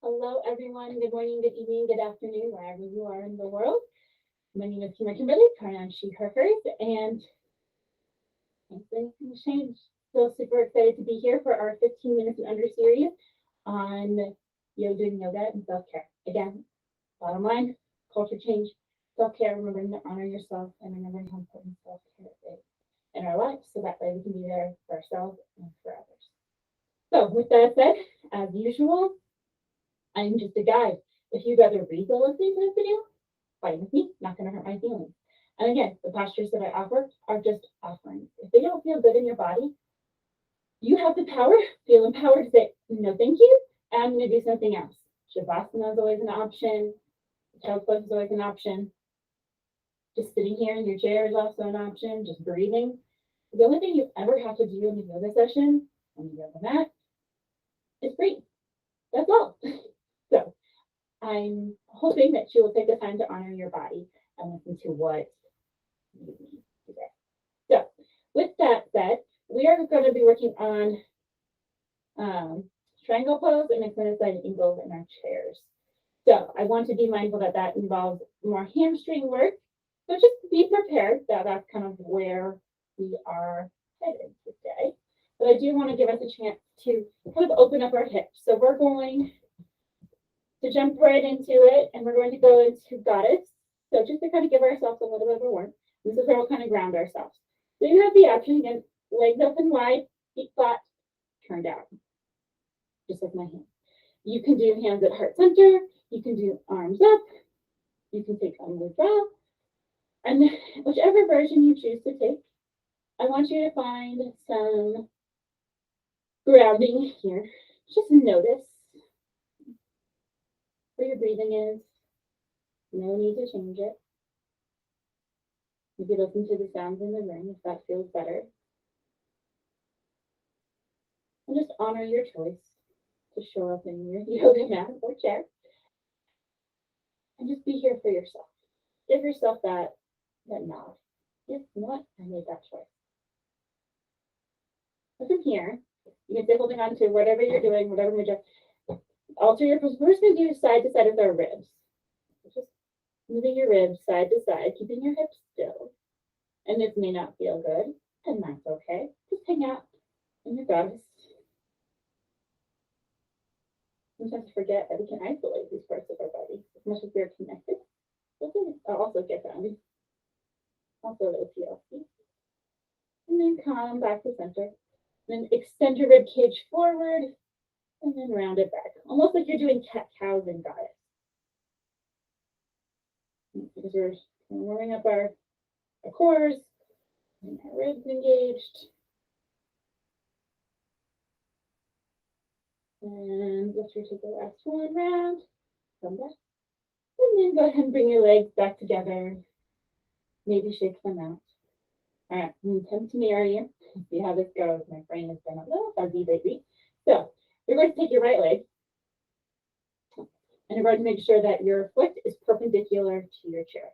Hello, everyone. Good morning, good evening, good afternoon, wherever you are in the world. My name is Kima Kimberly, pronoun she, her, hers, and anything can change. So super excited to be here for our 15 minutes and under series on doing yoga and self-care. Again, bottom line, culture change, self-care, remembering to honor yourself and remembering how important self-care is in our lives so that way we can be there for ourselves and for others. So with that said, as usual, I'm just a guide. If you'd rather read the listening to this video, fine with me, not going to hurt my feelings. And again, the postures that I offer are just offerings. If they don't feel good in your body, you have the power, feel empowered to say, no, thank you, and I'm going to do something else. Shavasana is always an option. Child's pose is always an option. Just sitting here in your chair is also an option. Just breathing. The only thing you ever have to do in a yoga session on the yoga mat is breathe. That's all. So I'm hoping that you will take the time to honor your body and listen to what you need today. So, with that said, we are going to be working on triangle pose and extended side angles in our chairs. So, I want to be mindful that that involves more hamstring work. So, just be prepared that that's kind of where we are headed today. But I do want to give us a chance to kind of open up our hips. So, we're going to jump right into it, and we're going to go into goddess. So just to kind of give ourselves a little bit of a warm, this is where we'll kind of ground ourselves. So you have the option again, legs open wide, feet flat, turned out, just like my hand. You can do hands at heart center. You can do arms up. You can take onward draw. And whichever version you choose to take, I want you to find some grounding here. Just notice where your breathing is. No need to change it. Maybe listen to the sounds in the room if that feels better. And just honor your choice to show up in your yoga mat or chair. And just be here for yourself. Give yourself that nod. Yes, you know what? I made that choice. So from here, you can stay holding on to whatever you're doing, whatever mudra. Alter your pose. We're just going to do side to side with our ribs. Just moving your ribs side to side, keeping your hips still. And this may not feel good, and that's okay. Just hang out in your goddess. Sometimes forget that we can isolate these parts of our body as much as we're connected. I'll also get them. Also those TLC. And then come back to center. Then extend your rib cage forward and then round it back. Almost like you're doing cat cows and goddess. Because we're warming up our cores and our ribs engaged. And let's take the last one round. Come back. And then go ahead and bring your legs back together. Maybe shake them out. All right, attempt to mirror you. See how this goes. My brain has been a little fuzzy lately. So you're going to take your right leg. And you're going to make sure that your foot is perpendicular to your chair.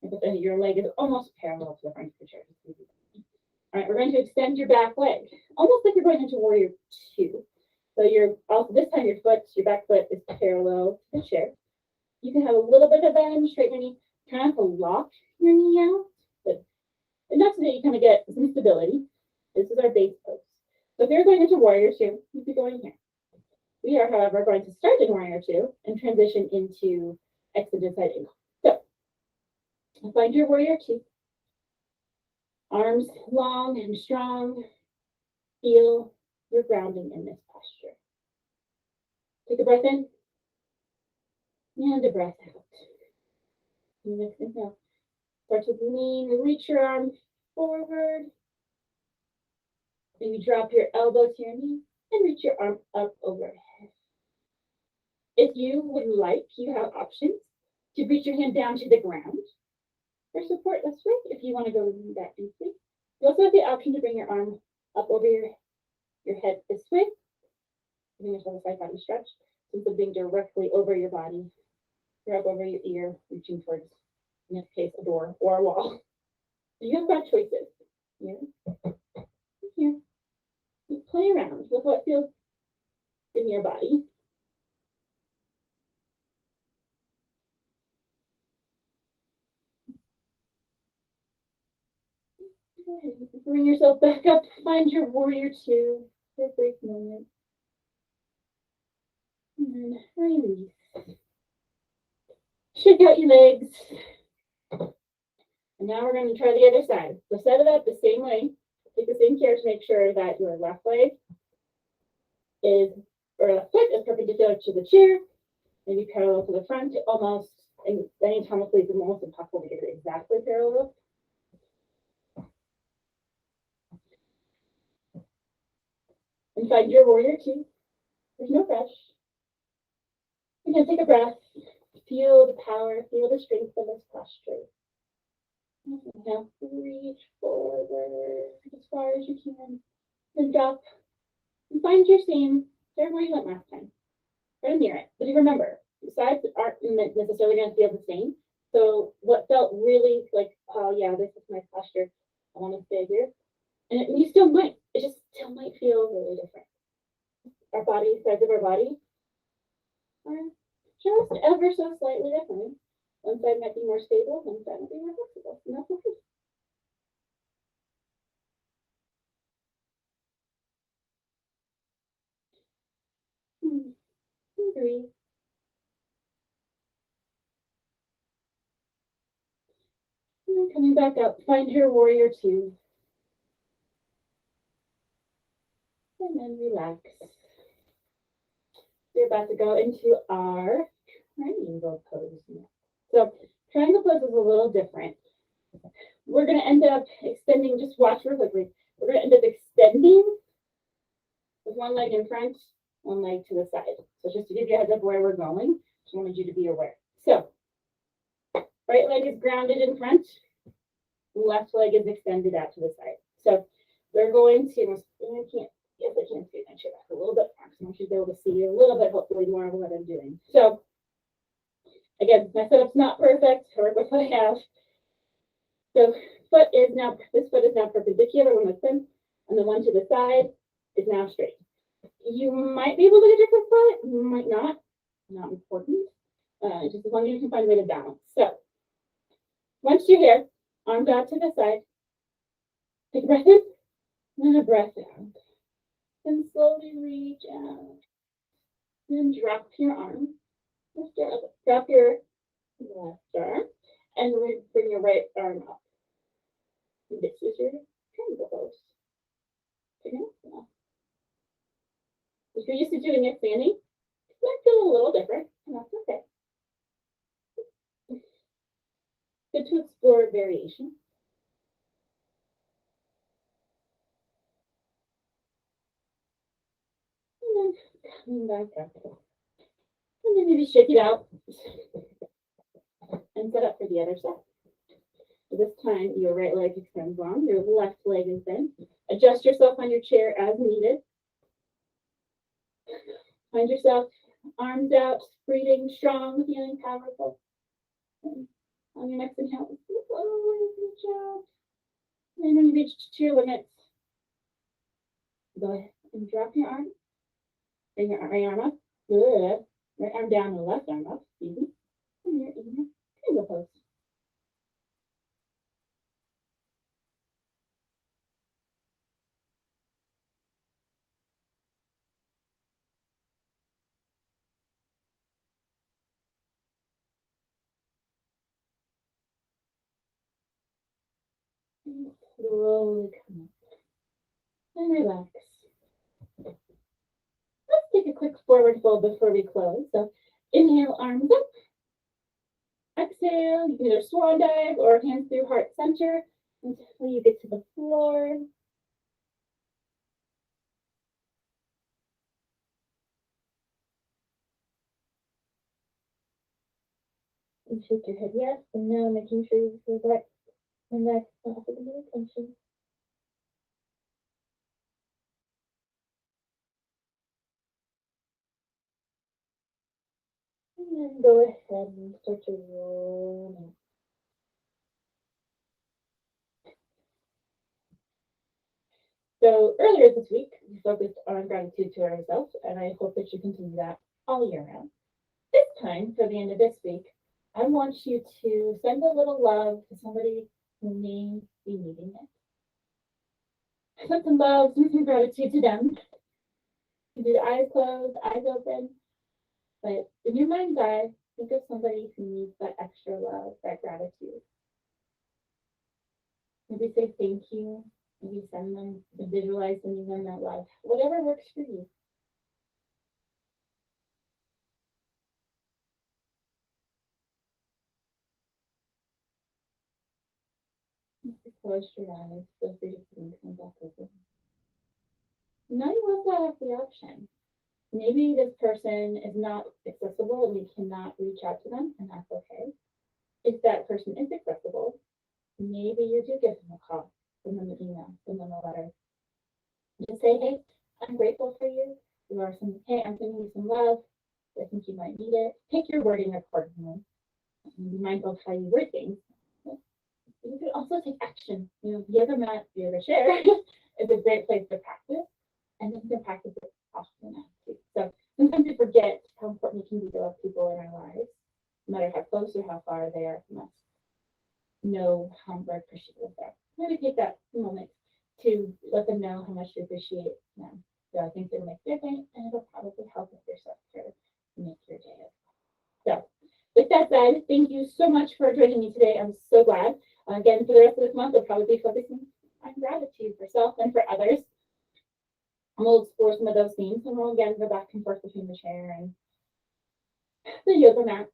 And your leg is almost parallel to the front of the chair. All right, we're going to extend your back leg. Almost like you're going into warrior two. So you're also this time your back foot is parallel to the chair. You can have a little bit of bend, straighten your knee, try not to lock your knee out, but enough so that you kind of get some stability. This is our base pose. So if you're going into warrior two, you'd be going here. We are, however, going to start in warrior two and transition into extended side angle. So find your warrior two. Arms long and strong. Feel your grounding in this posture. Take a breath in and a breath out. And next inhale. Start to lean and reach your arm forward. Maybe drop your elbow to your knee and reach your arm up overhead. If you would like, you have options to reach your hand down to the ground for support this way if you want to go that deeply. You also have the option to bring your arm up over your head this way, giving yourself a side body stretch. Instead of being directly over your body, you're up over your ear, reaching towards, in this case, a door or a wall. So you have got choices. Here. Here. You play around with what feels in your body. Bring yourself back up. Find your warrior two for a brief moment. And then release. Shake out your legs. And now we're going to try the other side. So set it up the same way. Take the same care to make sure that your left leg is, or left foot is perpendicular to the chair, maybe parallel to the front, almost, and anatomically it's almost impossible to get it exactly parallel. And find your warrior two. There's no rush. You're going to take a breath. Feel the power, feel the strength of this posture. Now reach forward as far as you can. Then drop and find your same there where you went last time. Try to mirror it. But you remember, sides aren't necessarily going to feel the same. So what felt really like, oh yeah, this is my posture. I want to stay here. And you still might. It just still might feel really different. Our body, sides of our body are just ever so slightly different. One side might be more stable, one side might be more flexible. And that's okay. Breathe. And then coming back up, find your warrior two. And then relax. We're about to go into our triangle pose. So triangle pose is a little different. We're going to end up extending, just watch real quickly. We're going to end up extending with one leg in front, one leg to the side. So just to give you a heads up where we're going, just wanted you to be aware. So right leg is grounded in front, left leg is extended out to the side. So we're going to, I can't scoot my chair back a little bit more, so I want you to be able to see a little bit, hopefully more of what I'm doing. So again, my setup's not perfect, I work with what I have. So this foot is now perpendicular when it's in, and the one to the side is now straight. You might be able to get a different foot, you might not. Not important. Just as long as you can find a way to balance. So once you're here, arms out to the side. Take a breath in and a breath out. And slowly reach out. And drop your arm. Drop your left arm. And bring your right arm up. And this is your triangle pose. Okay? If you're used to doing it standing, it might feel a little different, and that's okay. Good to explore variation. And then coming back up. And then maybe shake it out and set up for the other side. So this time, your right leg extends long, your left leg is bent. Adjust yourself on your chair as needed. Find yourself arms out, breathing strong, feeling powerful. And on your next inhale, slowly reach out. And when you reach to your limits, go ahead and drop your arm. Bring your right arm up. Good. Right arm down, the left arm up. Easy. And you're in your triangle pose. And slowly come up. And relax. Let's take a quick forward fold before we close. So inhale, arms up. Exhale, you can either swan dive or hands through heart center until you get to the floor. And shake your head yes, and now making sure you feel that and that's not putting any tension. And then go ahead and start to roll out. So earlier this week, we focused on gratitude to ourselves, and I hope that you continue that all year round. This time, for the end of this week, I want you to send a little love to somebody who may be needing it. Send some love, send some gratitude to them. You do the eyes closed, eyes open, but in your mind's eye, think of somebody who needs that extra love, that gratitude. Maybe say thank you. Maybe send them, visualize sending them that love. Whatever works for you. Close your eyes. Feel free to think come back open. Now you also have the option. Maybe this person is not accessible and you cannot reach out to them, and that's okay. If that person is accessible, maybe you do give them a call, send them an email, send them a letter. Just say, hey, I'm grateful for you. You are some, hey, I'm sending you some love. I think you might need it. Take your wording accordingly. Be mindful of how you word things. You could also take action. The other mat, the other share is a great place to practice, and then you can practice it often too. So sometimes we forget how important it can be to love people in our lives, no matter how close or how far they are from us. Know how we're appreciative of them. Maybe take that moment to let them know how much you appreciate them. So I think it'll make their day, and it'll probably help with your self-care to make your day. So with that said, thank you so much for joining me today. I'm so glad. Again, for the rest of this month, I'll probably be focusing on gratitude for self and for others. And we'll explore some of those themes, and we'll again go back and forth between the chair and the yoga mat.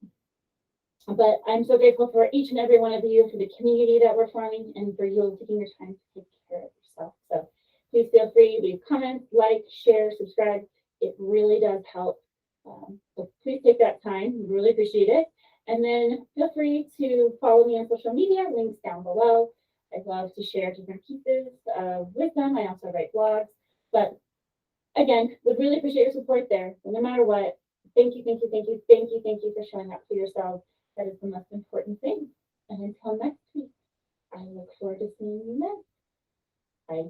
But I'm so grateful for each and every one of you, for the community that we're forming, and for you taking your time to take care of yourself. So please feel free to leave comments, like, share, subscribe. It really does help. So please take that time. We really appreciate it. And then feel free to follow me on social media, links down below. I'd love to share different pieces of wisdom. I also write blogs. But again, would really appreciate your support there. So no matter what, thank you, thank you, thank you, thank you, thank you for showing up for yourself. That is the most important thing. And until next week, I look forward to seeing you then. Bye.